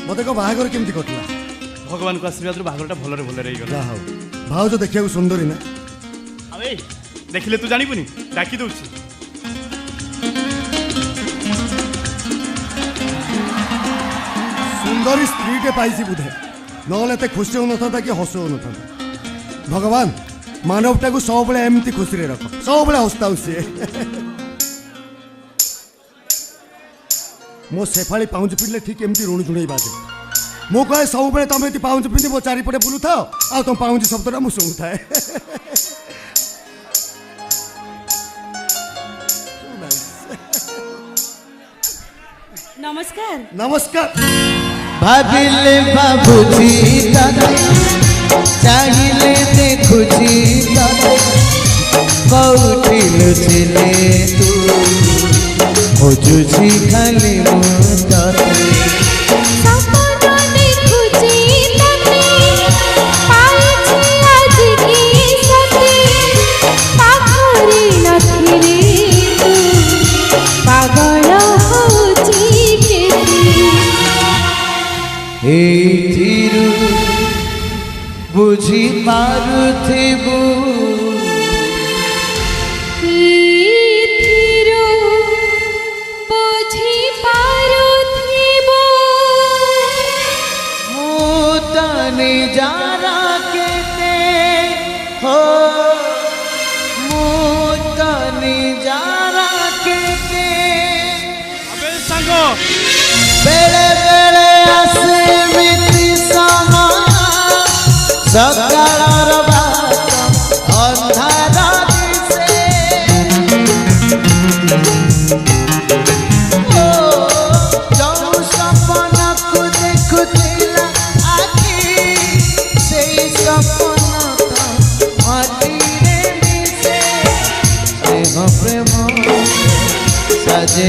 मत को बाहागर केमती कटला भगवान को आशीर्वाद बाहागरटा भलरे भलरे हो गला भाउज देखिया सुंदरी ना अबे देखिले तू जानिबुनी डाकी दउछि सुंदरी स्त्री के पाइसी बुधे नहले ते खुशी हो नथा कि हस हो नथा भगवान मानवटा को सब बेले एमती खुशी रे रख सब बेले हस्ताउ से मो सेफाली पाउंज पिले ठीक एमती ऋण जुणई बाजे मो कहे सब बेले तुम ये पाउंज पिंधि मो चारिपटे बुलू था आ तुम पाउंज शब्दटा मु शुणु थाए नमस्कार नमस्कार भाविले बाबूजी दादा चाहिए देखुजी दादा कौटी लुचिले तू खोजुची खाली मुदाते सपना देखुजी तते पाइछि आज की सते पाखरी नथिले तू पागल होछि केती एथिरु बुझी पारुथिबु जारा केते हो मुतनी जारा केते अबे संगो बेले बेले आसे मिति समय सकाळर बात अंधार दिसे ओ जो सपना को देखुथिला प्रेम साजे